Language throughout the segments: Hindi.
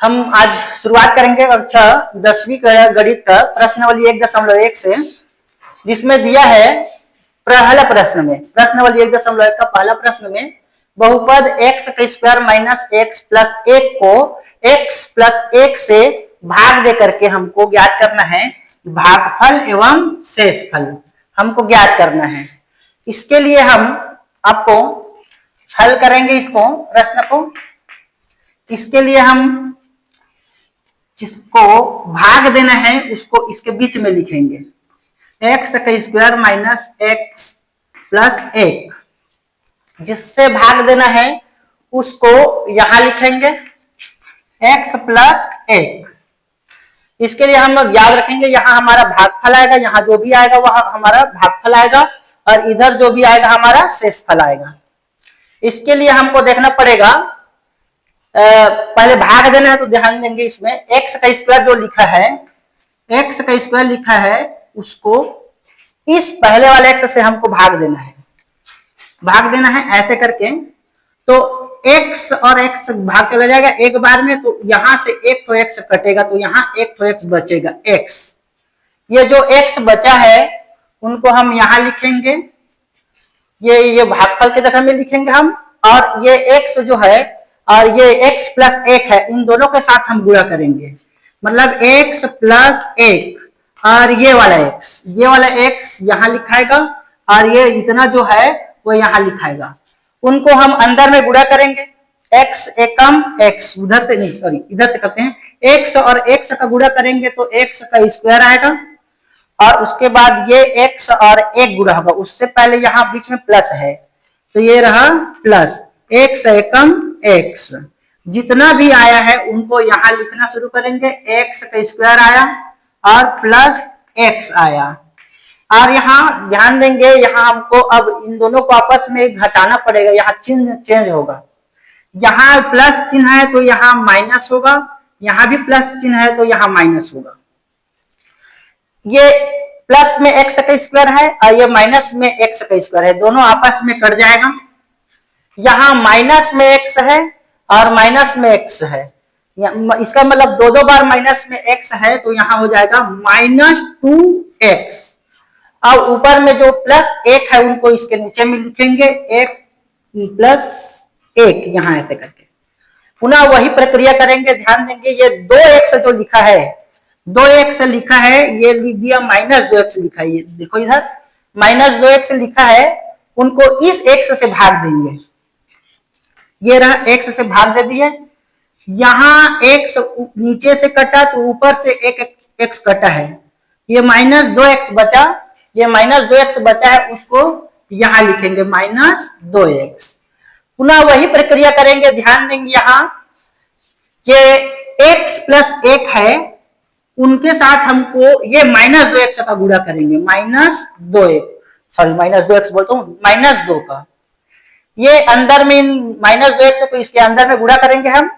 हम आज शुरुआत करेंगे कक्षा 10वीं का गणित का प्रश्नावली 1.1 से, जिसमें दिया है पहला प्रश्न में प्रश्नावली 1.1 का पहला प्रश्न में बहुपद x का स्क्वायर माइनस x प्लस 1 को x प्लस 1 से भाग दे करके हमको ज्ञात करना है भागफल एवं शेषफल हमको ज्ञात करना है। इसके लिए हम आपको हल करेंगे इसको प्रश्न को। इसके लिए हम जिसको भाग देना है उसको इसके बीच में लिखेंगे x का स्क्वायर माइनस x प्लस 1, जिससे भाग देना है उसको यहां लिखेंगे x प्लस 1। इसके लिए हम लोग याद रखेंगे यहाँ हमारा भागफल आएगा, यहाँ जो भी आएगा वह हमारा भागफल आएगा और इधर जो भी आएगा हमारा शेषफल आएगा। इसके लिए हमको देखना पड़ेगा, पहले भाग देना है तो ध्यान देंगे इसमें x का स्क्वायर जो लिखा है, x का स्क्वायर लिखा है उसको इस पहले वाले x से हमको भाग देना है ऐसे करके। तो x और x भाग चला जाएगा एक बार में, तो यहां से एक तो x कटेगा तो यहाँ एक तो x बचेगा x। ये जो x बचा है उनको हम यहाँ लिखेंगे, ये भागफल के जगह में लिखेंगे हम, और ये x जो है और ये x प्लस 1 है, इन दोनों के साथ हम गुणा करेंगे, मतलब x प्लस 1 और ये वाला x यहाँ लिखाएगा और ये इतना जो है वो यहाँ लिखाएगा। उनको हम अंदर में गुणा करेंगे, x एकम x उधर से नहीं सॉरी इधर से करते हैं, x और x का गुणा करेंगे तो x का स्क्वायर आएगा और उसके बाद ये x और 1 गुणा होगा। उससे पहले यहाँ बीच में प्लस है तो ये रहा प्लस x एकम x। जितना भी आया है उनको यहाँ लिखना शुरू करेंगे, x का स्क्वायर आया और प्लस x आया। और यहाँ ध्यान देंगे, यहाँ हमको अब इन दोनों को आपस में घटाना पड़ेगा, यहाँ चिन्ह चेंज होगा। यहाँ प्लस चिन्ह है तो यहाँ माइनस होगा, यहाँ भी प्लस चिन्ह है तो यहाँ माइनस होगा। ये प्लस में x का स्क्वायर है और ये माइनस में x का स्क्वायर है, दोनों आपस में कट जाएगा। यहाँ माइनस में x है और माइनस में x है, इसका मतलब दो बार माइनस में x है तो यहाँ हो जाएगा -2x। अब ऊपर में जो प्लस 1 है उनको इसके नीचे में लिखेंगे 1 प्लस 1 यहाँ ऐसे करके। पुनः वही प्रक्रिया करेंगे, ध्यान देंगे ये 2x जो लिखा है 2x लिखा है, ये लिख दिया -2x लिखा है, ये देखो इधर -2x लिखा है, उनको इस x से भाग देंगे। ये रहा x से भाग दे दिए, यहाँ x नीचे से कटा तो ऊपर से एक x कटा है, ये -2x बचा, ये -2x बचा है उसको यहाँ लिखेंगे -2x। पुनः वही प्रक्रिया करेंगे, ध्यान देंगे यहाँ ये x प्लस 1 है उनके साथ हमको ये -2x का गुणा करेंगे, -2x बोलता हूँ -2 का। ये अंदर में -2x को इसके अंदर में गुणा करेंगे हम,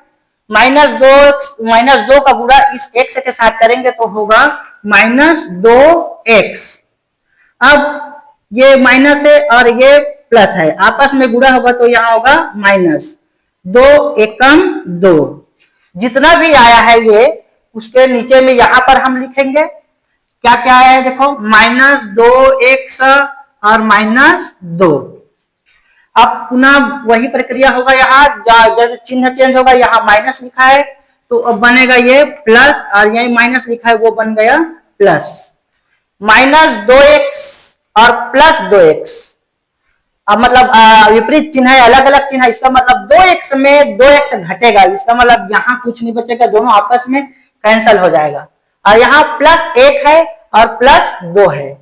-2 का गुणा इस x के साथ करेंगे तो होगा -2x। अब ये माइनस है और ये प्लस है, आपस में गुणा होगा तो यहाँ होगा -2 एकम 2। जितना भी आया है ये उसके नीचे में यहाँ पर हम लिखेंगे क्या क्या आया है, देखो -2x और -2। अब पुनः वही प्रक्रिया होगा, यहाँ जैसे चिन्ह चेंज होगा, यहाँ माइनस लिखा है तो अब बनेगा ये प्लस और यही माइनस लिखा है वो बन गया प्लस। -2x और प्लस 2x, अब मतलब विपरीत चिन्ह है, अलग अलग चिन्ह है, इसका मतलब 2x में 2x घटेगा, इसका मतलब यहाँ कुछ नहीं बचेगा, दोनों आपस में कैंसल हो जाएगा। और यहाँ +1 है और +2 है,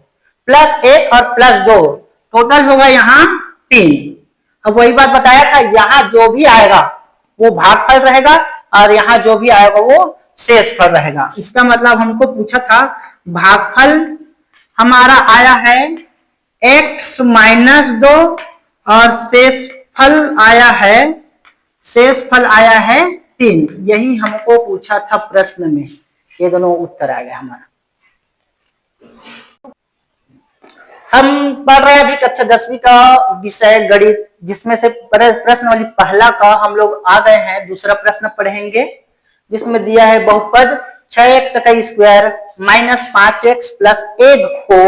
+1 और +2 टोटल होगा यहाँ 3। अब वही बात बताया था, यहाँ जो भी आएगा वो भागफल रहेगा और यहाँ जो भी आएगा वो शेषफल रहेगा। इसका मतलब हमको पूछा था भागफल हमारा आया है x -2 और शेषफल आया है 3। यही हमको पूछा था प्रश्न में, ये दोनों उत्तर आ गया हमारा। हम पढ़ रहे हैं अभी कक्षा 10वीं का विषय गणित, जिसमें से प्रश्न वाली पहला का हम लोग आ गए हैं, दूसरा प्रश्न पढ़ेंगे। जिसमें दिया है बहुपद 6x का स्क्वायर माइनस 5x प्लस 1 को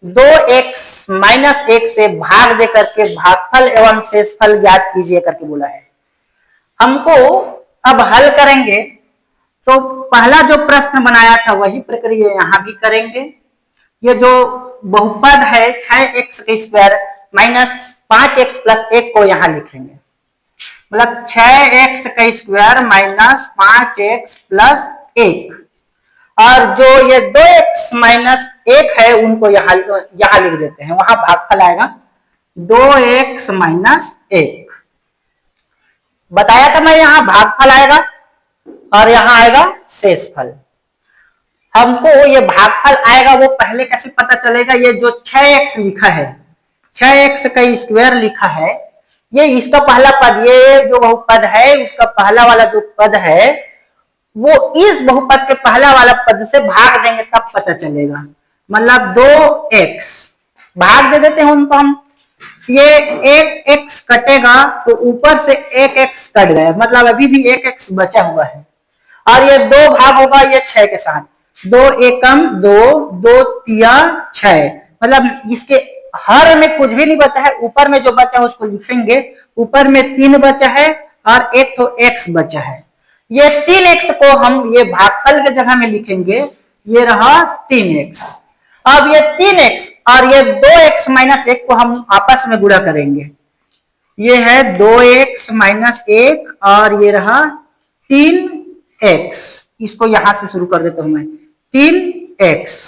2x माइनस 1 से भाग दे करके भागफल एवं शेषफल ज्ञात कीजिए करके बोला है। हमको अब हल करेंगे तो पहला जो प्रश्न बनाया था वही प्रक्रिया यहां भी करेंगे। ये जो बहुपद है 6x का स्क्वायर माइनस 5x प्लस 1 को यहां लिखेंगे, मतलब 6x का स्क्वायर माइनस 5x प्लस 1, और जो ये 2x माइनस 1 है उनको यहां लिख देते हैं, वहां भागफल आएगा 2x माइनस 1। बताया था मैं यहां भागफल आएगा और यहां आएगा शेषफल। हमको ये भागफल आएगा वो पहले कैसे पता चलेगा, ये जो 6x लिखा है 6x का स्क्वायर लिखा है, ये इसका पहला पद, ये जो बहुपद है इसका पहला वाला जो पद है वो इस बहुपद के पहला वाला पद से भाग देंगे तब पता चलेगा। मतलब 2x भाग दे देते हैं उनको हम, ये 1x कटेगा तो ऊपर से 1x कट गया, मतलब अभी भी 1x बचा हुआ है, और ये 2 भाग होगा ये 6 के साथ, 2 एकम 2, 2 तिया 6, मतलब इसके हर में कुछ भी नहीं बचा है, ऊपर में जो बचा है उसको लिखेंगे, ऊपर में 3 बचा है और एक तो x बचा है। ये 3x को हम ये भागफल के जगह में लिखेंगे, ये रहा 3x। अब ये 3x और ये 2x माइनस 1 को हम आपस में गुणा करेंगे, ये है 2x माइनस 1 और ये रहा 3x, इसको यहां से शुरू कर देता हूं मैं, 3x।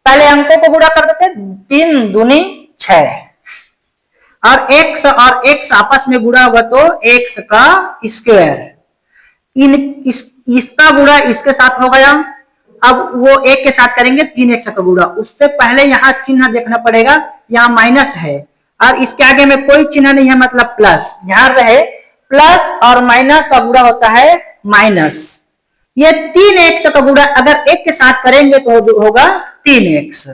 पहले अंकों को गुणा कर देते, 3 दूनी 6 और x आपस में गुणा हुआ तो x का स्क्वायर, इसका गुणा इसके साथ हो गया। अब वो 1 के साथ करेंगे 3x का गुणा, उससे पहले यहाँ चिन्ह देखना पड़ेगा, यहाँ माइनस है और इसके आगे में कोई चिन्ह नहीं है, मतलब प्लस, यहाँ रहे प्लस और माइनस का गुणा होता है माइनस। ये 3x का गुणा अगर 1 के साथ करेंगे तो होगा 3x,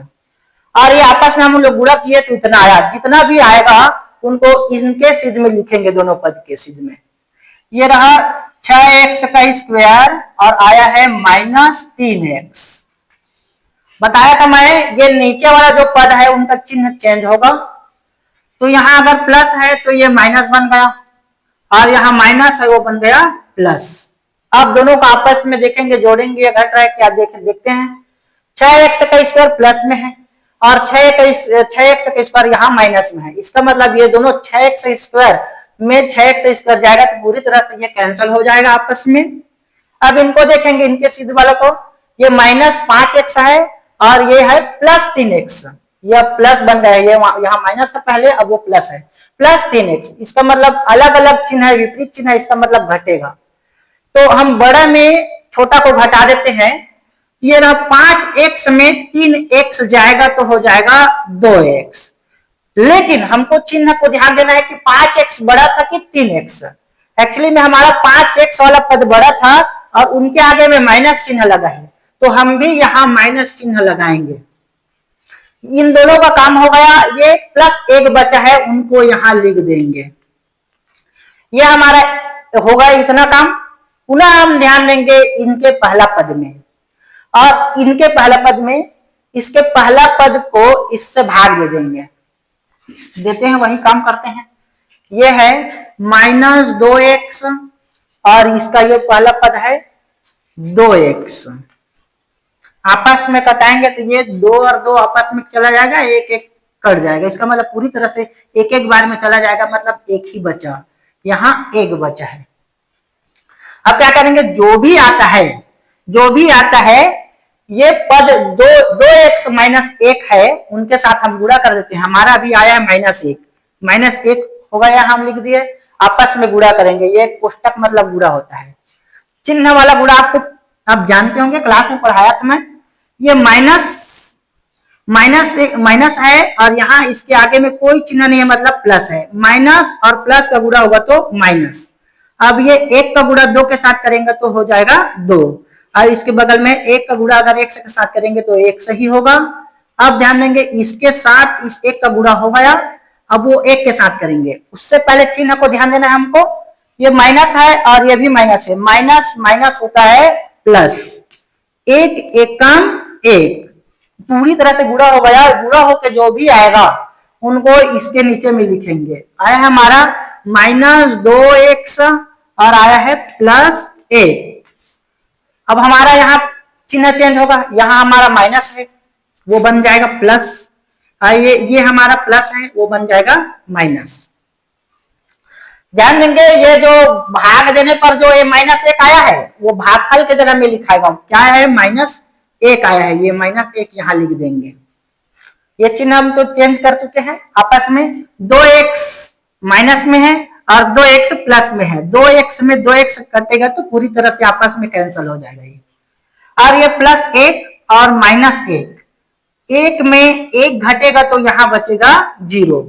और ये आपस में हम लोग गुणा किए तो इतना आया, जितना भी आएगा उनको इनके सिद्ध में लिखेंगे, दोनों पद के सिद्ध में। ये रहा 6x का स्क्वायर और आया है माइनस 3x। बताया था मैं ये नीचे वाला जो पद है उनका चिन्ह चेंज होगा, तो यहां अगर प्लस है तो ये माइनस बन गया और यहाँ माइनस है वो बन गया प्लस। अब दोनों को आपस में देखेंगे, जोड़ेंगे, घट रहा है क्या देखते हैं। 6x का स्क्वायर प्लस में है और 6x का स्क्वायर यहाँ माइनस में है, इसका मतलब ये दोनों 6x स्क्वायर में 6x स्क्वायर जाएगा तो पूरी तरह से ये कैंसिल हो जाएगा आपस में। अब इनको देखेंगे, इनके सिद्ध वालों को, ये माइनस 5x है और ये है प्लस 3x, यह प्लस बन गया है, ये यहाँ माइनस था पहले, अब वो प्लस है, प्लस 3x, इसका मतलब अलग अलग चिन्ह है, विपरीत चिन्ह है, इसका मतलब घटेगा। तो हम बड़ा में छोटा को घटा देते हैं, ये ना 5x में 3x जाएगा तो हो जाएगा 2x, लेकिन हमको चिन्ह को ध्यान देना है कि 5x बड़ा था कि 3x। एक्चुअली में हमारा 5x वाला पद बड़ा था और उनके आगे में माइनस चिन्ह लगा है, तो हम भी यहाँ माइनस चिन्ह लगाएंगे। इन दोनों का काम हो गया, ये प्लस 1 बचा है उनको यहाँ लिख देंगे। ये हमारा होगा इतना काम। पुनः हम ध्यान देंगे इनके पहला पद में, और इनके पहला पद में इसके पहला पद को इससे भाग दे देंगे, देते हैं वही काम करते हैं। ये है माइनस 2x और इसका ये पहला पद है 2x, आपस में कटाएंगे तो ये 2 और 2 आपस में चला जाएगा, 1 कट जाएगा, इसका मतलब पूरी तरह से एक बार में चला जाएगा, मतलब 1 ही बचा, यहाँ 1 बचा है। अब क्या करेंगे, जो भी आता है ये पद 2x माइनस 1 है उनके साथ हम गुणा कर देते हैं। हमारा अभी आया है माइनस 1 होगा, यहाँ हम लिख दिए, आपस में गुणा करेंगे, ये कोष्टक मतलब गुणा होता है। चिन्ह वाला गुणा आपको आप जानते होंगे, क्लास में पढ़ाया था मैं। ये माइनस है और यहाँ इसके आगे में कोई चिन्ह नहीं है, मतलब प्लस है, माइनस और प्लस का गुणा होगा तो माइनस। अब ये 1 का गुणा 2 के साथ करेंगे तो हो जाएगा 2, और इसके बगल में 1 का गुणा अगर 1 के साथ करेंगे तो 1 सही होगा। अब ध्यान देंगे इसके साथ इस 1 का गुणा हो गया, अब वो 1 के साथ करेंगे, उससे पहले चिन्ह को ध्यान देना है हमको। ये माइनस है और ये भी माइनस है, माइनस माइनस होता है प्लस, एक एकम एक, पूरी तरह से गुणा हो गया, गुणा होकर जो भी आएगा उनको इसके नीचे में लिखेंगे। आया है हमारा -2x और आया है +1। अब हमारा यहाँ चिन्ह चेंज होगा, यहाँ हमारा माइनस है वो बन जाएगा प्लस, ये हमारा प्लस है वो बन जाएगा माइनस। ध्यान देंगे ये जो भाग देने पर जो ये -1 आया है वो भागफल के जगह में लिखाएगा, क्या है -1 आया है, ये -1 यहाँ लिख देंगे। ये चिन्ह हम तो चेंज कर चुके हैं आपस में, 2x माइनस में है और 2x प्लस में है, 2x में 2x कटेगा तो पूरी तरह से आपस में कैंसिल हो जाएगा ये, और ये +1 और -1, 1 में 1 घटेगा तो यहाँ बचेगा 0।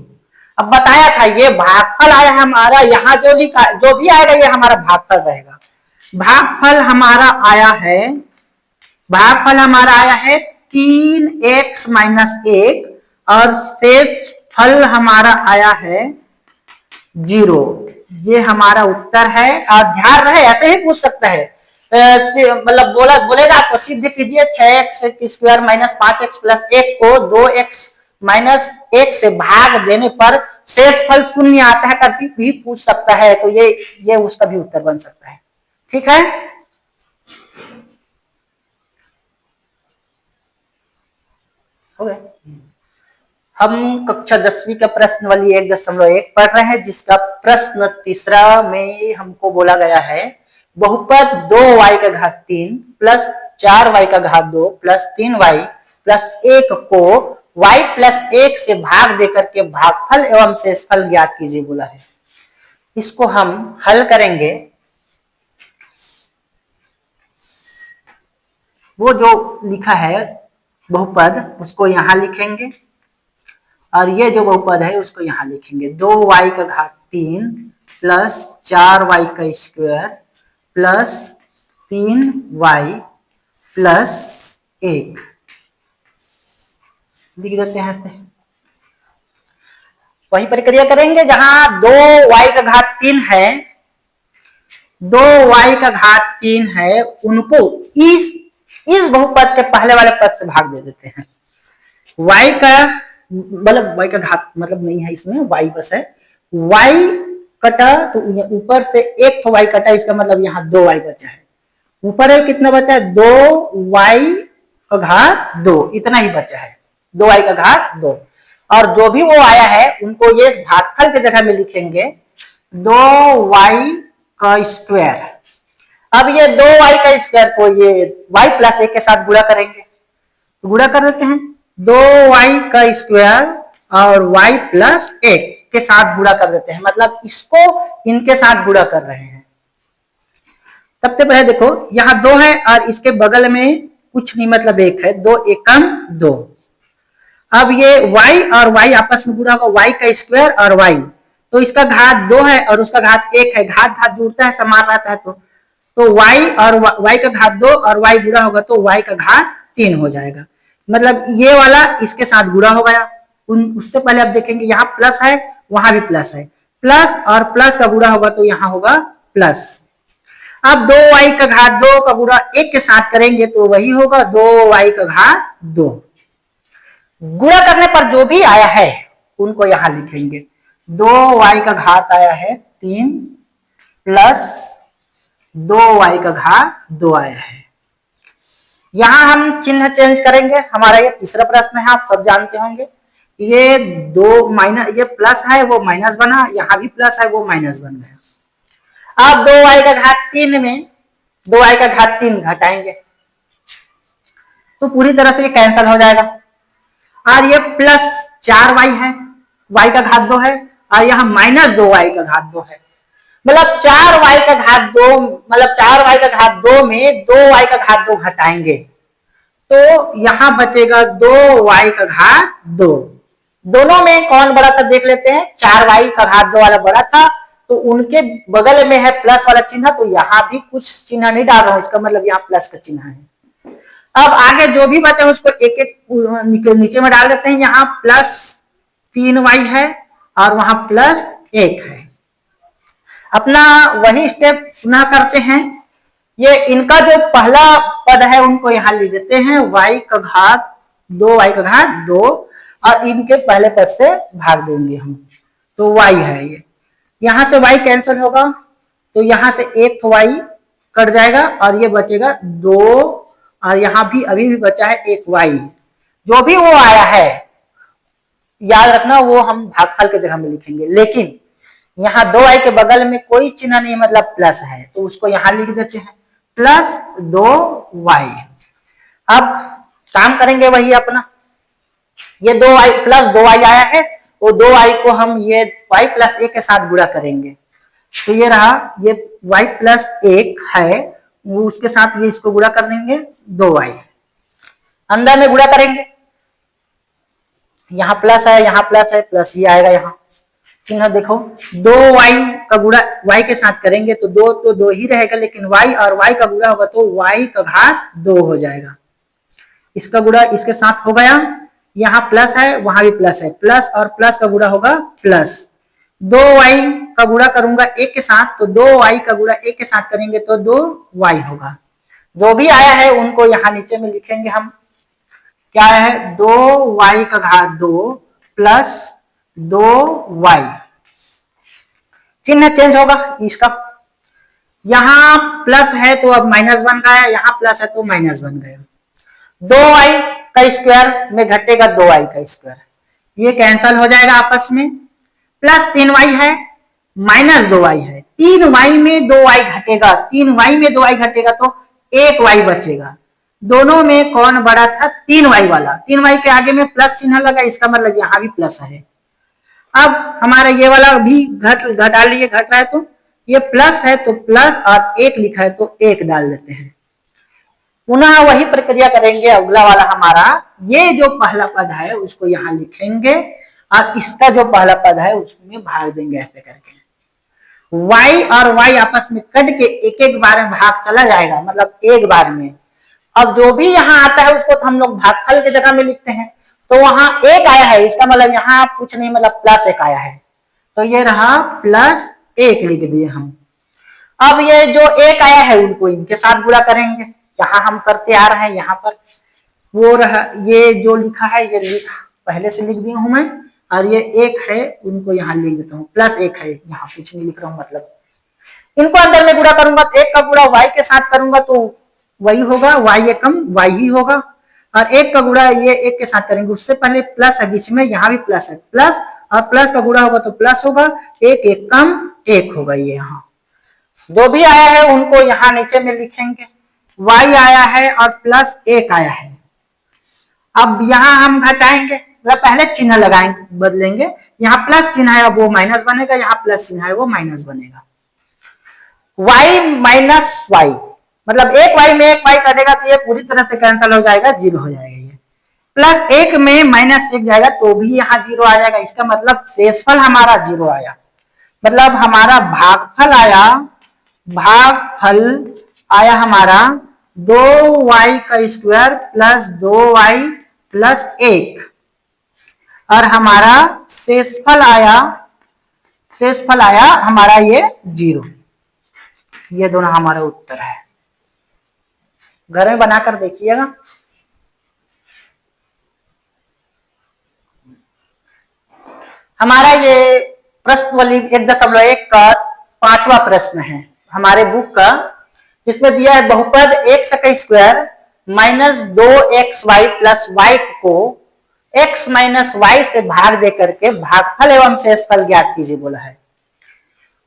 अब बताया था ये भागफल आया है हमारा, यहाँ जो लिखा जो भी आएगा ये हमारा भागफल रहेगा। भागफल हमारा आया है, भागफल हमारा आया है 3x - 1 और शेष फल हमारा आया है 0। ये हमारा उत्तर है। और ध्यान रहे ऐसे ही पूछ सकता है, मतलब बोलेगा आपको सिद्ध कीजिए 6x² - 5x + 1 को 2x - 1 से भाग देने पर शेष फल 0 आता है करके भी पूछ सकता है, तो ये उसका भी उत्तर बन सकता है। ठीक है, हो गया। हम कक्षा 10वीं का प्रश्न वाली 1.1 पढ़ रहे हैं, जिसका प्रश्न तीसरा में हमको बोला गया है बहुपद 2y3 + 4y2 + 3y + 1 को y + 1 से भाग देकर के भागफल एवं शेषफल ज्ञात कीजिए बोला है। इसको हम हल करेंगे, वो जो लिखा है बहुपद उसको यहां लिखेंगे और ये जो बहुपद है उसको यहां लिखेंगे। 2y3 + 4y2 + 3y + 1 लिख देते हैं। वही प्रक्रिया करेंगे जहां 2y3 है, 2y3 है, उनको इस बहुपद के पहले वाले पद से भाग दे देते हैं। y का मतलब y का घात मतलब नहीं है इसमें, y बस है, y कटा तो ऊपर से एक तो y कटा, इसका मतलब यहाँ 2y बचा है, ऊपर है कितना बचा है 2y2, इतना ही बचा है 2y2, और जो भी वो आया है उनको ये भागफल की जगह में लिखेंगे 2y2। अब ये 2y2 को ये y + 1 के साथ गुणा करेंगे, तो गुणा कर देते हैं 2y2 और y + 1 के साथ गुणा कर देते हैं, मतलब इसको इनके साथ गुणा कर रहे हैं। सबसे पहले देखो यहाँ 2 है और इसके बगल में कुछ नहीं मतलब 1 है, 2 एकम 2। अब ये y और y आपस में गुणा होगा, y2 और y, तो इसका घात 2 है और उसका घात 1 है, घात जुड़ता है समान रहता है, तो y और y का घात 2 और y गुणा होगा तो y का घात 3 हो जाएगा, मतलब ये वाला इसके साथ गुणा हो गया। उससे पहले आप देखेंगे यहाँ प्लस है, वहां भी प्लस है, प्लस और प्लस का गुणा होगा तो यहाँ होगा प्लस। अब 2y2 का गुणा 1 के साथ करेंगे तो वही होगा 2y2। गुणा करने पर जो भी आया है उनको यहां लिखेंगे, 2y आया है 3 + 2y2 आया है। यहां हम चिन्ह चेंज करेंगे, हमारा ये तीसरा प्रश्न है, आप सब जानते होंगे। ये 2 माइनस, ये प्लस है वो माइनस बना, यहाँ भी प्लस है वो माइनस बन गया। अब 2y3 में 2y3 घटाएंगे तो पूरी तरह से ये कैंसिल हो जाएगा, और ये +4y है, y2 है, और यहाँ -2y2 है, मतलब 4y2 मतलब 4y2 में 2y2 घटाएंगे तो यहां बचेगा 2y2। दोनों में कौन बड़ा था देख लेते हैं, 4y2 वाला बड़ा था, तो उनके बगल में है प्लस वाला चिन्ह, तो यहाँ भी कुछ चिन्ह नहीं डाल रहा हूं, इसका मतलब यहाँ प्लस का चिन्ह है। अब आगे जो भी बचा उसको एक एक नीचे में डाल देते हैं, यहाँ +3y है और वहां +1 है। अपना वही स्टेप पुनः करते हैं। ये इनका जो पहला पद है उनको यहाँ लिख देते हैं y का घात 2 और इनके पहले पद से भाग देंगे हम, तो y है ये। यहां से y कैंसिल होगा तो यहां से एक y कट जाएगा और ये बचेगा 2 और यहाँ भी अभी भी बचा है एक y। जो भी वो आया है याद रखना वो हम भागफल के जगह में लिखेंगे, लेकिन यहाँ 2y के बगल में कोई चिन्ह नहीं मतलब प्लस है तो उसको यहाँ लिख देते हैं प्लस 2y। अब काम करेंगे वही अपना, ये 2y प्लस 2y आया है वो 2y को हम ये y प्लस 1 के साथ गुणा करेंगे, तो ये रहा ये y प्लस 1 है वो उसके साथ ये इसको गुणा कर देंगे 2y, अंदर में गुणा करेंगे, यहाँ प्लस है प्लस ही आएगा, यहाँ चिन्ह देखो 2y का गुणा y के साथ करेंगे तो 2 तो 2 ही रहेगा, लेकिन y और y का गुणा होगा तो y का घात 2 हो जाएगा। इसका गुणा इसके साथ हो गया, यहाँ प्लस है वहां भी प्लस है, प्लस और प्लस का गुणा होगा प्लस। 2y का गुणा करूंगा 1 के साथ तो 2y का गुणा 1 के साथ करेंगे तो 2y होगा। जो भी आया है उनको यहाँ नीचे में लिखेंगे हम, क्या है 2y का घात 2 प्लस 2y, चिन्ह चेंज होगा इसका, यहां प्लस है तो अब माइनस बन गया, यहाँ प्लस है तो माइनस बन गया। 2y का स्क्वायर में घटेगा 2y का स्क्वायर, ये कैंसल हो जाएगा आपस में, प्लस 3y है माइनस 2y है, 3y में 2y घटेगा, 3y में 2y घटेगा तो 1y बचेगा। दोनों में कौन बड़ा था 3y वाला, 3y के आगे में प्लस चिन्ह लगा, इसका मतलब यहाँ भी प्लस है। अब हमारा ये वाला भी घटा लिए, घट रहा है तो ये प्लस है तो प्लस और 1 लिखा है तो 1 डाल देते हैं। पुनः वही प्रक्रिया करेंगे, अगला वाला हमारा ये जो पहला पद है उसको यहाँ लिखेंगे और इसका जो पहला पद है उसमें भाग देंगे ऐसे करके। y और y आपस में कट के एक एक बार में भाग चला जाएगा, मतलब एक बार में। अब जो भी यहाँ आता है उसको तो हम लोग भागफल के जगह में लिखते हैं, तो वहां 1 आया है इसका मतलब यहाँ कुछ नहीं मतलब प्लस 1 आया है, तो ये रहा प्लस 1 लिख दिए हम। अब ये जो 1 आया है उनको इनके साथ गुणा करेंगे, जहां हम करते आ रहे हैं यहाँ पर वो रहा, ये जो लिखा है ये पहले से लिख दिया हूं मैं, और ये 1 है उनको यहाँ लिख देता हूँ, प्लस 1 है यहाँ कुछ नहीं लिख रहा हूँ, मतलब इनको अंदर में गुणा करूंगा तो 1 का गुणा y के साथ करूंगा तो वही होगा, y एकम y ही होगा, और 1 का गुणा ये 1 के साथ करेंगे, उससे पहले प्लस है बीच में, यहाँ भी प्लस है, प्लस और प्लस का गुणा होगा तो प्लस होगा, 1 एकम 1 होगा। ये यहाँ जो भी आया है उनको यहाँ नीचे में लिखेंगे, y आया है और प्लस 1 आया है। अब यहाँ हम घटाएंगे, मतलब पहले चिन्ह लगाएंगे, बदलेंगे, यहाँ प्लस चिन्ह है वो माइनस बनेगा, यहाँ प्लस चिन्ह है वो माइनस बनेगा। y माइनस y मतलब 1 y में 1 y कटेगा तो ये पूरी तरह से कैंसिल हो जाएगा, 0 हो जाएगा। ये प्लस 1 में माइनस 1 जाएगा तो भी यहाँ 0 आ जाएगा, इसका मतलब शेषफल हमारा 0 आया, मतलब हमारा भागफल आया हमारा 2y का स्क्वायर प्लस 2y प्लस 1, और हमारा शेषफल आया हमारा ये 0। ये दोनों हमारा उत्तर है, घर में बनाकर देखिएगा। हमारा ये प्रश्नवली 1.1 का 5वां प्रश्न है हमारे बुक का, जिसमें दिया है बहुपद x का square minus 2xy plus y को x माइनस y से भाग दे करके भागफल एवं शेषफल ज्ञात कीजिए बोला है।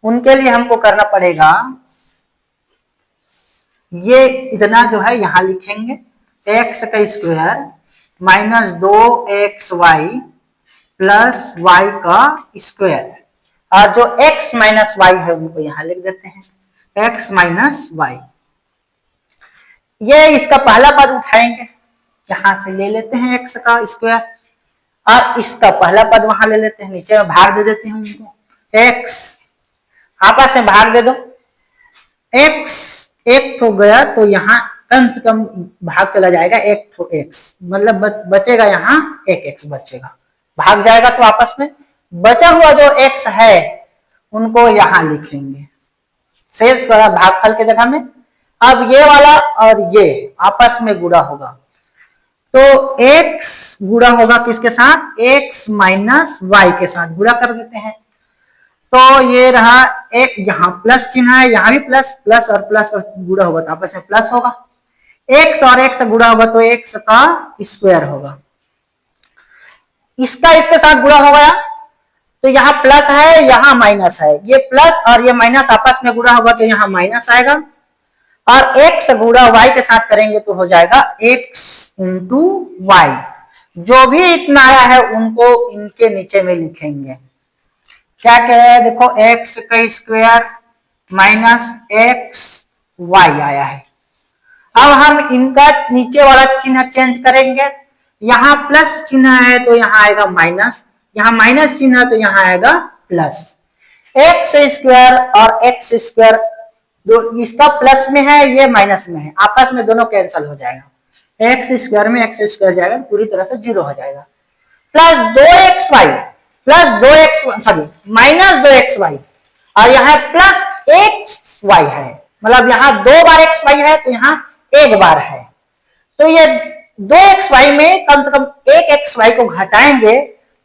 उनके लिए हमको करना पड़ेगा, ये इतना जो है यहाँ लिखेंगे x का square minus 2xy plus y का स्क्वायर, और जो x माइनस y है उनको यहाँ लिख देते हैं x माइनस y। ये इसका पहला पद उठाएंगे, यहां से ले लेते हैं x का स्क्वायर, और इसका पहला पद वहां ले लेते हैं, नीचे में भाग दे देते हैं उनको, x आपस में भाग दे दो, x 1 हो गया तो यहाँ कम से कम भाग चला जाएगा 1 तो x, मतलब बचेगा यहाँ 1x बचेगा, भाग जाएगा तो आपस में। बचा हुआ जो x है उनको यहाँ लिखेंगे शेष वाला भागफल के जगह में। अब ये वाला और ये आपस में गुणा होगा, तो x गुणा होगा किसके साथ, x माइनस वाई के साथ गुणा कर देते हैं। तो ये रहा एक, यहाँ प्लस चिन्ह है, यहाँ भी प्लस, प्लस और प्लस गुणा होगा तो आपस में प्लस होगा। x और x गुणा होगा तो x का स्क्वायर होगा। इसका इसके साथ गुणा हो गया तो यहाँ प्लस है यहाँ माइनस है, ये प्लस और ये माइनस आपस में गुणा होगा तो यहाँ माइनस आएगा। और x गुणा y के साथ करेंगे तो हो जाएगा x इंटू वाई। जो भी इतना आया है उनको इनके नीचे में लिखेंगे। क्या कह रहे हैं, देखो x का स्क्वायर माइनस एक्स वाई आया है। अब हम इनका नीचे वाला चिन्ह चेंज करेंगे, यहाँ प्लस चिन्ह है तो यहाँ आएगा माइनस, यहाँ माइनस चिन्ह है तो यहाँ आएगा प्लस। एक्स स्क्वायर और एक्स स्क्वायर इसका प्लस में है, ये माइनस में है, आपस में दोनों कैंसिल हो जाएगा। एक्स स्क्वायर में एक्स स्क्वायर जाएगा, पूरी तरह से जीरो हो जाएगा। Plus 2xy plus 2x sorry minus 2xy और यहाँ प्लस xy है, मतलब यहाँ 2 बार xy है तो यहाँ 1 बार है। तो ये 2xy में कम से कम एक xy को घटाएंगे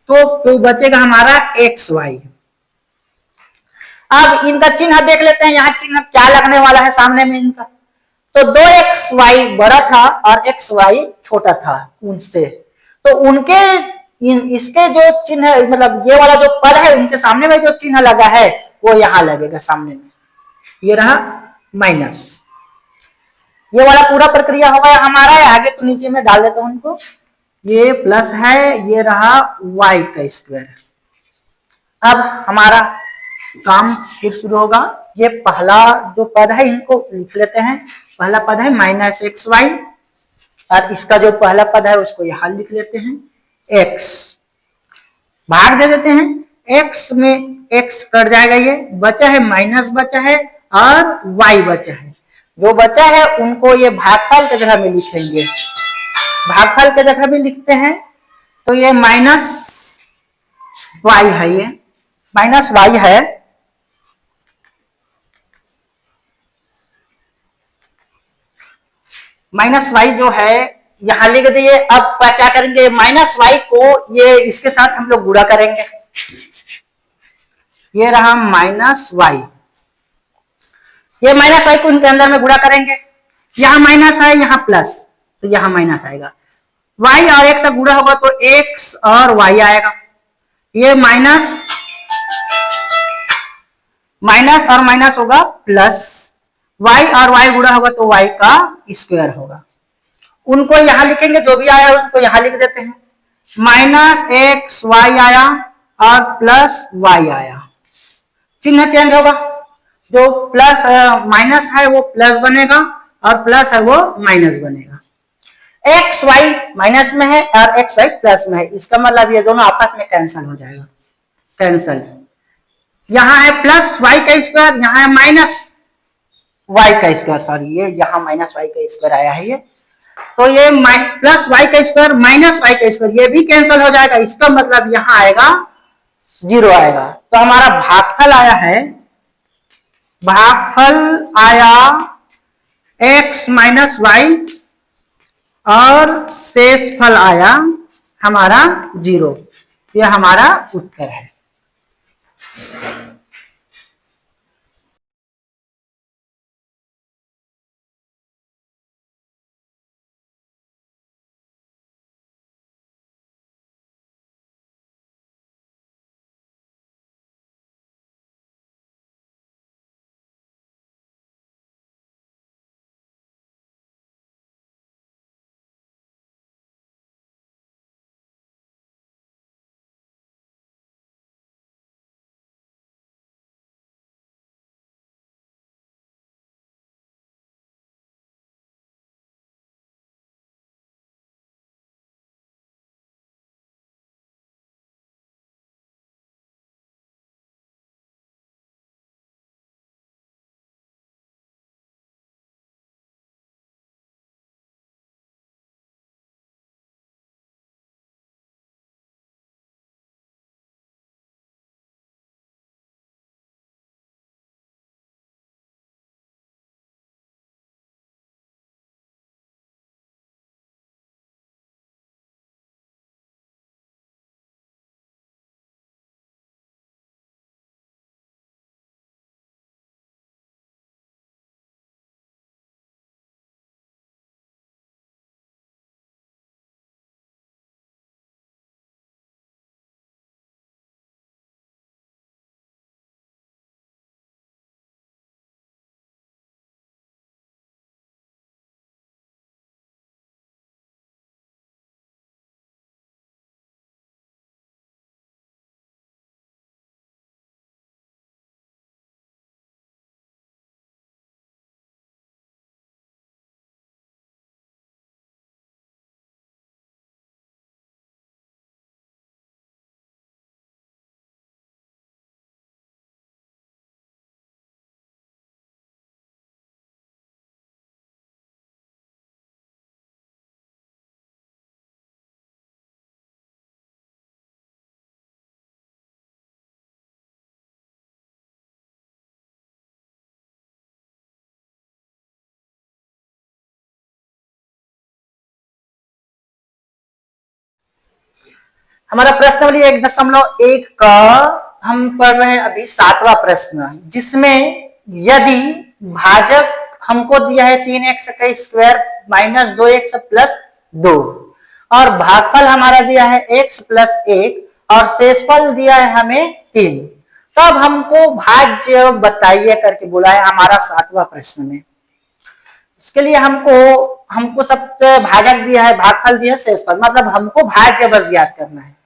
तो बचेगा हमारा xy। अब इनका चिन्ह देख लेते हैं, यहाँ चिन्ह क्या लगने वाला है सामने में इनका। तो 2xy बड़ा था और xy छोटा था उनसे, तो उनके इसके जो चिन्ह मतलब ये वाला जो पद है उनके सामने में जो चिन्ह लगा है वो यहाँ लगेगा सामने में, ये रहा माइनस। ये वाला पूरा प्रक्रिया हो गया हमारा, आगे तो नीचे में डाल देता हूं उनको। ये प्लस है, ये रहा y का स्क्वायर। अब हमारा काम फिर शुरू होगा। ये पहला जो पद है इनको लिख लेते हैं। पहला पद है माइनस एक्स वाई और इसका जो पहला पद है उसको यहां लिख लेते हैं x, भाग दे देते हैं। x में x कट जाएगा, ये बचा है माइनस बचा है और y बचा है। जो बचा है उनको ये भागफल की जगह में लिखेंगे, भागफल की जगह में लिखते हैं तो ये माइनस y है, ये माइनस y है। माइनस y जो है यहां लिख दिए। अब क्या करेंगे, माइनस y को ये इसके साथ हम लोग गुणा करेंगे। ये रहा माइनस y, ये माइनस y को इनके अंदर में गुणा करेंगे। यहां माइनस है यहाँ प्लस, तो यहां माइनस आएगा। y और x से गुणा होगा तो x और y आएगा। ये माइनस माइनस और माइनस होगा प्लस, y और y गुणा होगा तो y का स्क्वायर होगा। उनको यहां लिखेंगे, जो भी आया उसको यहां लिख देते हैं। माइनस एक्स वाई आया और प्लस वाई आया, चिन्ह चेंज होगा। जो प्लस माइनस है वो प्लस बनेगा और प्लस है वो माइनस बनेगा। एक्स वाई माइनस में है और एक्स वाई प्लस में है, इसका मतलब ये दोनों आपस में कैंसिल हो जाएगा, कैंसिल। यहाँ है प्लस वाई का स्क्वायर, यहाँ है माइनस वाई का स्क्वायर, सॉरी ये यहाँ माइनस वाई का स्क्वायर आया है ये, तो ये प्लस वाई का स्क्वायर माइनस वाई का स्क्वायर ये भी कैंसिल हो जाएगा। इसका मतलब यहाँ आएगा जीरो आएगा। तो हमारा भागफल आया है, भागफल आया x माइनस वाई और शेषफल आया हमारा जीरो। यह हमारा उत्तर है। हमारा प्रश्नावली 1.1 का हम पढ़ रहे हैं अभी 7वां प्रश्न, जिसमें यदि भाजक हमको दिया है 3x का स्क्वायर माइनस 2x प्लस 2 और भागफल हमारा दिया है x प्लस 1 और शेषफल दिया है हमें 3, तब हमको भाज्य बताइए करके बोला है हमारा 7वां प्रश्न में। इसके लिए हमको सब भाजक दिया है, भागफल दिया है, शेषफल, मतलब हमको भाज्य बस ज्ञात करना है।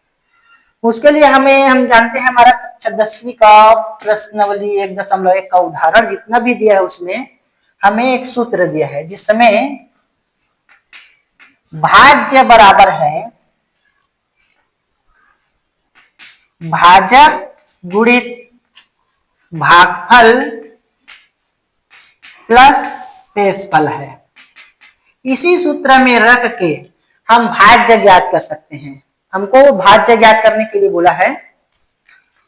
उसके लिए हम जानते हैं हमारा कक्षा 10वीं का प्रश्नावली 1.1 का उदाहरण जितना भी दिया है उसमें हमें एक सूत्र दिया है, जिसमें भाज्य बराबर है भाजक गुणित भागफल प्लस शेषफल है। इसी सूत्र में रख के हम भाज्य ज्ञात कर सकते हैं। हमको भाज्य ज्ञात करने के लिए बोला है,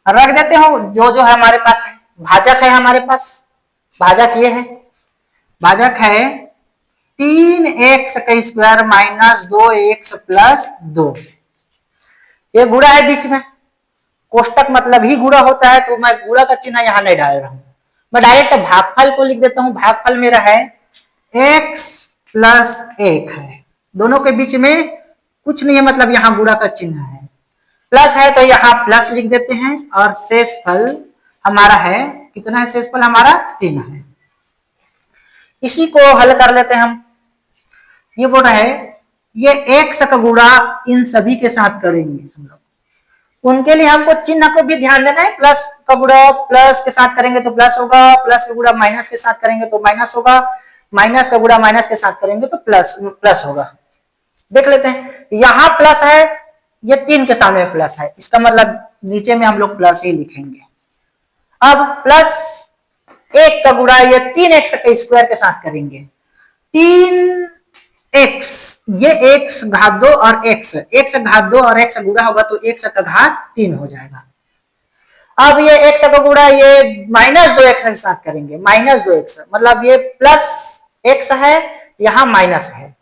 रख देते हो जो जो है हमारे पास है। भाजक है हमारे पास, भाजक ये है, भाजक है 3x का स्क्वायर माइनस 2x प्लस 2। ये गुणा है बीच में, कोष्टक मतलब ही गुणा होता है, तो मैं गुणा का चिन्ह यहां नहीं डाल रहा हूं, मैं डायरेक्ट भागफल को लिख देता हूं। भागफल मेरा है x प्लस 1 है, दोनों के बीच में कुछ नहीं है, मतलब यहाँ गुणा का चिन्ह है, प्लस है तो यहाँ प्लस लिख देते हैं। और शेषफल हमारा है कितना है, शेषफल हमारा 3 है। इसी को हल कर लेते हैं हम। ये बोल रहा है ये x का गुणा इन सभी के साथ करेंगे हम लोग, उनके लिए हमको चिन्ह को भी ध्यान देना है। प्लस का गुणा प्लस के साथ करेंगे तो प्लस होगा, प्लस का गुणा माइनस के साथ करेंगे तो माइनस होगा, माइनस का गुणा माइनस के साथ करेंगे तो प्लस होगा। देख लेते हैं, यहां प्लस है, ये 3 के सामने प्लस है, इसका मतलब नीचे में हम लोग प्लस ही लिखेंगे। अब प्लस 1 का गुणा ये 3x के स्क्वायर के साथ करेंगे, 3x, ये x घात 2 और x घात 2 और x गुणा होगा तो x का घात 3 हो जाएगा। अब ये x का गुणा ये माइनस 2x के साथ करेंगे, माइनस 2x मतलब ये प्लस x है, यहां माइनस है,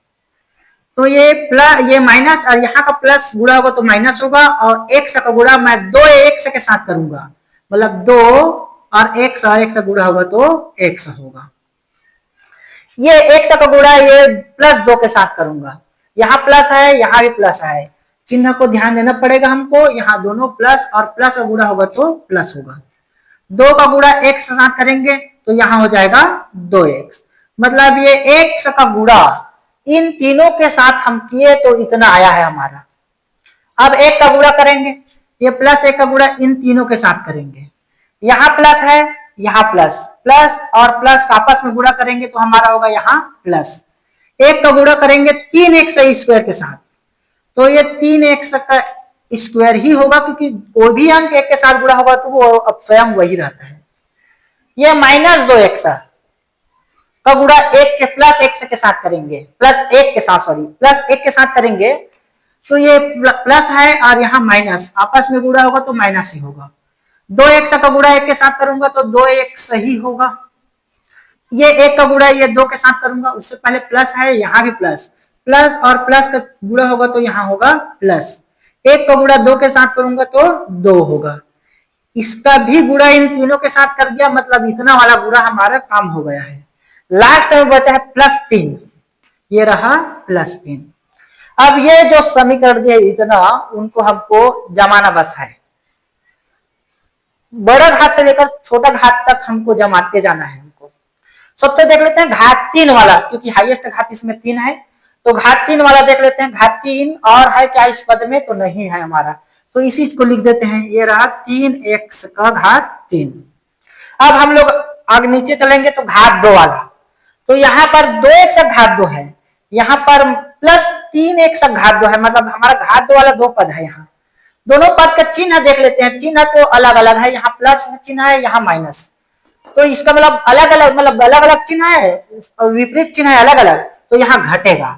तो ये माइनस और यहाँ का प्लस गुणा होगा तो माइनस होगा, और x का गुणा मैं 2x के साथ करूंगा, मतलब 2 और x का गुणा होगा तो x होगा। ये x का गुणा ये प्लस 2 के साथ करूंगा, यहाँ प्लस है यहाँ भी प्लस है, चिन्ह को ध्यान देना पड़ेगा हमको, यहाँ दोनों प्लस और प्लस का गुणा होगा तो प्लस होगा। 2 का गुणा x के साथ करेंगे तो यहाँ हो जाएगा 2x, मतलब ये x का गुणा इन तीनों के साथ हम किए तो इतना आया है हमारा। अब 1 का गुणा करेंगे, ये प्लस 1 का गुणा इन तीनों के साथ करेंगे, यहाँ प्लस है यहाँ प्लस, प्लस और प्लस का आपस में गुणा करेंगे तो हमारा होगा यहाँ प्लस। 1 का गुणा करेंगे 3x स्क्वायर के साथ, तो ये 3x का स्क्वायर ही होगा, क्योंकि कोई भी अंक 1 के साथ गुणा होगा तो वो अब स्वयं वही रहता है। ये माइनस 2x का गुणा 1 के प्लस 1 के साथ करेंगे, प्लस 1 के साथ करेंगे तो ये प्लस है और यहाँ माइनस, आपस में गुणा होगा तो माइनस ही होगा। 2x का गुणा 1 के साथ करूंगा तो 2x ही होगा। ये 1 का गुणा ये 2 के साथ करूंगा, उससे पहले प्लस है, यहाँ भी प्लस, प्लस और प्लस का गुणा होगा तो यहाँ होगा प्लस। 1 का गुणा 2 के साथ करूंगा तो 2 होगा, इसका भी गुणा इन तीनों के साथ कर दिया, मतलब इतना वाला गुणा हमारा काम हो गया है। लास्ट में बचा है +3, ये रहा +3। अब ये जो समीकरण दिया इतना, उनको हमको जमाना बस है, बड़ा घात से लेकर छोटा घात तक हमको जमाते जाना है। हमको सबसे देख लेते हैं घात 3 वाला, क्योंकि हाईएस्ट घात इसमें 3 है, तो घात 3 वाला देख लेते हैं। घात 3 और है क्या इस पद में, तो नहीं है हमारा, तो इसी को लिख देते हैं, ये रहा 3x का घात 3। अब हम लोग आगे नीचे चलेंगे तो घात 2 वाला, तो यहाँ पर 2x का घात 2 है, यहाँ पर +3x का घात 2 है, मतलब हमारा घात 2 वाला 2 पद है। यहाँ दोनों पद का चिन्ह देख लेते हैं, चिन्ह तो अलग अलग है, यहाँ प्लस चिन्ह है, यहाँ माइनस, तो इसका मतलब अलग अलग चिन्ह है और विपरीत चिन्ह है अलग अलग, तो यहाँ घटेगा।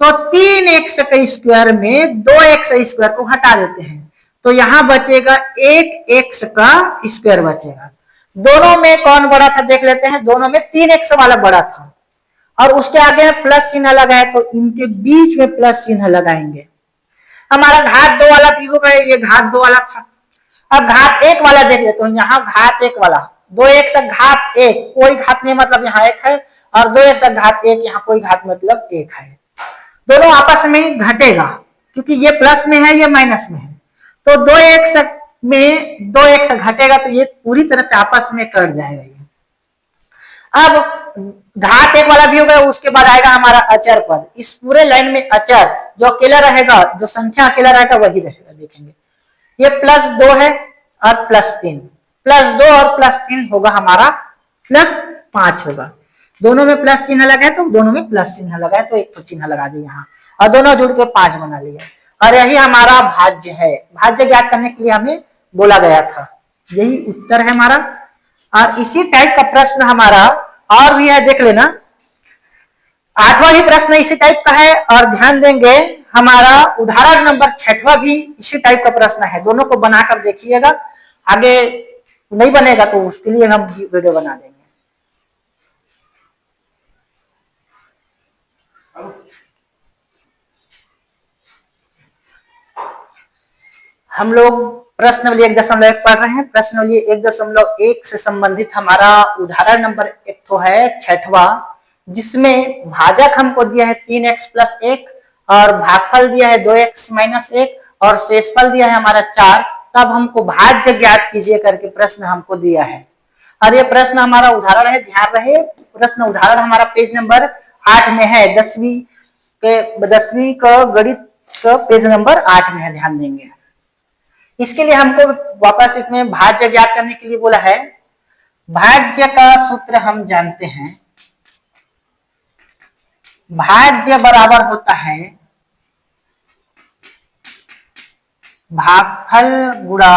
तो 3x का स्क्वायर में 2x स्क्वायर को घटा देते हैं, तो यहाँ बचेगा 1x का स्क्वायर बचेगा। दोनों में कौन बड़ा था देख लेते हैं, दोनों में 3x वाला बड़ा था और उसके आगे में प्लस चिन्ह लगा है, तो इनके बीच में प्लस चिन्ह लगाएंगे। हमारा घात 2 वाला भी होगा, ये घात 2 वाला था। अब घात 1 वाला देख लेते हैं, यहाँ घात 1 वाला 2x घात 1 कोई घात नहीं, मतलब यहाँ 1 है, और 2x घात 1 यहाँ कोई घात मतलब 1 है। दोनों आपस में घटेगा क्योंकि ये प्लस में है, ये माइनस में है, तो 2x में 2x घटेगा तो ये पूरी तरह से आपस में कट जाएगा ये। अब घात 1 वाला भी होगा, उसके बाद आएगा हमारा अचर पद। इस पूरे लाइन में अचर जो अकेला रहेगा, जो संख्या अकेला रहेगा वही रहेगा। देखेंगे ये +2 है और +3, +2 और +3 होगा हमारा +5 होगा। दोनों में प्लस चिन्ह लगा है तो दोनों में प्लस चिन्ह लगा है तो एक तो चिन्ह लगा दिया यहाँ, और दोनों जुड़ के 5 बना लिया। और यही हमारा भाज्य है। भाज्य ज्ञात करने के लिए हमें बोला गया था, यही उत्तर है हमारा। और इसी टाइप का प्रश्न हमारा और भी है, देख लेना। 8वां भी प्रश्न इसी टाइप का है, और ध्यान देंगे हमारा उदाहरण नंबर 6वां भी इसी टाइप का प्रश्न है। दोनों को बनाकर देखिएगा, आगे नहीं बनेगा तो उसके लिए हम वीडियो बना देंगे। हम लोग प्रश्नावली 1.1 पढ़ रहे हैं। प्रश्नावली 1.1 से संबंधित हमारा उदाहरण नंबर 1 तो है 6वां, जिसमें भाजक हमको दिया है 3x + 1 और भागफल दिया है 2x - 1 और शेषफल दिया है हमारा 4। तब हमको भाज्य ज्ञात कीजिए करके प्रश्न हमको दिया है। और ये प्रश्न हमारा उदाहरण है, ध्यान रहे प्रश्न उदाहरण हमारा पेज नंबर 8 में है। 10वीं का गणित का पेज नंबर 8 में है, ध्यान देंगे। इसके लिए हमको वापस इसमें भाज्य ज्ञात करने के लिए बोला है। भाज्य का सूत्र हम जानते हैं, भाज्य बराबर होता है भागफल गुणा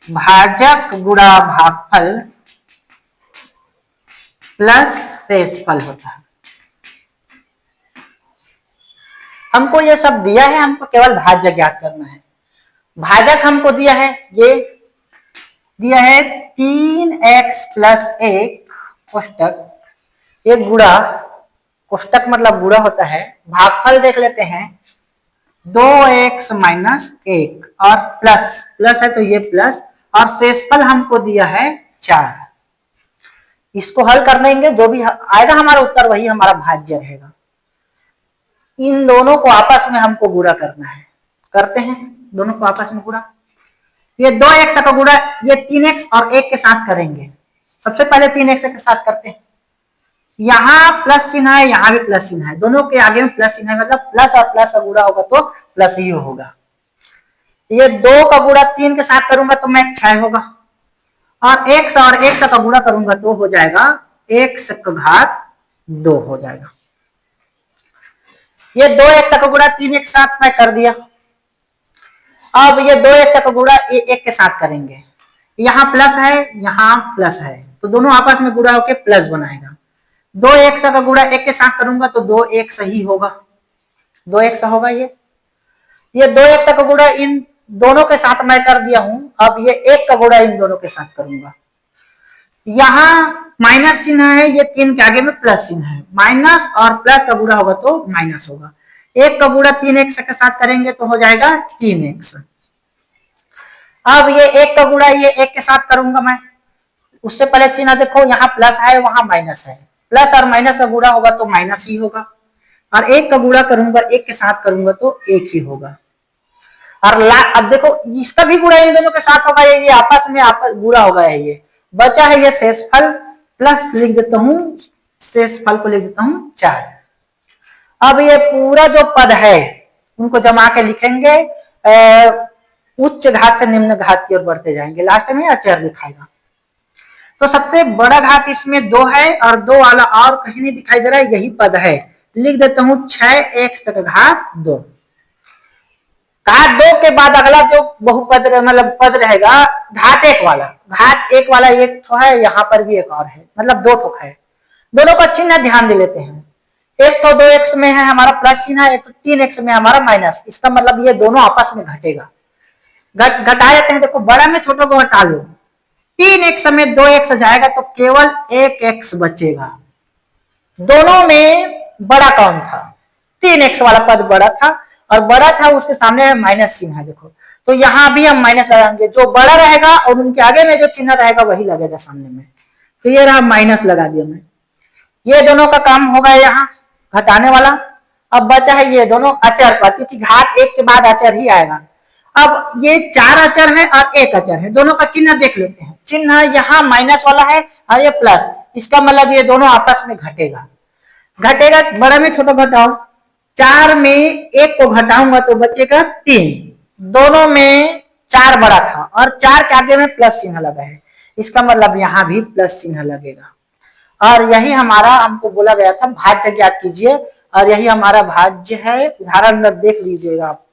भाजक गुणा भागफल प्लस शेषफल होता है। हमको ये सब दिया है, हमको केवल भाज्य ज्ञात करना है। भाजक हमको दिया है, ये दिया है 3x + 1 कोष्टक 1 गुणा, कोष्टक मतलब गुणा होता है। भागफल देख लेते हैं 2x - 1 और प्लस है तो ये प्लस, और शेषफल हमको दिया है 4। इसको हल कर लेंगे, जो भी आएगा हमारा उत्तर वही हमारा भाज्य रहेगा। इन दोनों को आपस में हमको गुणा करना है, करते हैं दोनों को आपस में गुणा। ये 2x का गुणा ये 3x और 1 के साथ करेंगे। सबसे पहले 3x के साथ करते हैं। यहाँ प्लस चिन्ह है, यहाँ भी प्लस चिन्ह है, दोनों के आगे में प्लस चिन्ह है, मतलब प्लस और प्लस का गुणा होगा तो प्लस ही होगा। ये 2 का गुणा 3 के साथ करूंगा तो मैं 6 होगा, और 1 और 1 का गुणा करूंगा तो हो जाएगा 1 का घात 2 हो जाएगा। ये 2x का गुणा 3 एक साथ मैं कर दिया। अब ये 2x का गुणा 1 के साथ करेंगे। यहाँ प्लस है, यहाँ प्लस है, तो दोनों आपस में गुणा होकर प्लस बनाएगा। 2x का गुणा 1 के साथ करूंगा तो 2x ही होगा, 2x होगा। ये 2x का गुणा इन दोनों के साथ मैं कर दिया हूं। अब ये 1 का गुणा इन दोनों के साथ करूंगा। यहाँ माइनस चिन्ह है, ये 3 के आगे में प्लस चिन्ह है, माइनस और प्लस का गुणा होगा तो माइनस होगा। 1 का गुणा 3x के साथ करेंगे तो हो जाएगा 3x। अब ये 1 का गुणा ये 1 के साथ करूंगा मैं, उससे पहले चिन्ह देखो, यहाँ प्लस है वहां माइनस है, प्लस और माइनस का गुणा होगा तो माइनस ही होगा। और 1 का गुणा करूंगा 1 के साथ करूंगा तो 1 ही होगा। और अब देखो इसका भी गुणा इन दोनों के साथ होगा, ये आपस में गुणा होगा। ये बचा है ये शेषफल, प्लस लिख देता हूं, शेषफल को लिख देता हूं 4। अब ये पूरा जो पद है उनको जमा के लिखेंगे, उच्च घात से निम्न घात की ओर बढ़ते जाएंगे, लास्ट में अचर लिखाएगा। तो सबसे बड़ा घात इसमें 2 है और 2 वाला और कहीं नहीं दिखाई दे रहा है, यही पद है। लिख देता हूं 6x का घात 2। घात 2 के बाद अगला जो बहुपद मतलब पद रहेगा घात 1 वाला। घात 1 वाला एक ठो है, यहाँ पर भी एक और है, मतलब 2 ठोक है। दोनों का चिन्ह ध्यान दे लेते हैं। एक तो 2x में है हमारा प्लस चिन्ह, एक तो 3x में हमारा माइनस। इसका मतलब ये दोनों आपस में घटेगा, घटा जाते हैं। देखो बड़ा में छोटा को हटा लो, 3x में 2x जाएगा तो केवल 1x बचेगा। दोनों में बड़ा कौन था, 3x वाला पद बड़ा था, और बड़ा था उसके सामने माइनस चिन्ह है देखो, तो यहाँ भी हम माइनस लगाएंगे, जो बड़ा रहेगा और उनके आगे में जो चिन्ह रहेगा वही लगेगा सामने में, तो ये रहा माइनस लगा दिया मैं। ये दोनों का काम हो गया यहाँ घटाने वाला। अब बचा है ये दोनों अचर का, क्योंकि घात एक के बाद अचर ही आएगा। अब ये 4 अचर है और 1 अचर है, दोनों का चिन्ह देख लेते हैं। चिन्ह यहाँ माइनस वाला है और ये प्लस, इसका मतलब ये दोनों आपस में घटेगा। घटेगा बड़ा में छोटा घटाओ, 4 में 1 को घटाऊंगा तो बचेगा 3, दोनों में 4 बड़ा था और 4 के आगे में प्लस चिन्ह लगा है, इसका मतलब यहाँ भी प्लस चिन्ह लगेगा। और यही हमारा हमको बोला गया था भाज्य ज्ञात कीजिए, और यही हमारा भाज्य है। उदाहरण में देख लीजिएगा आप।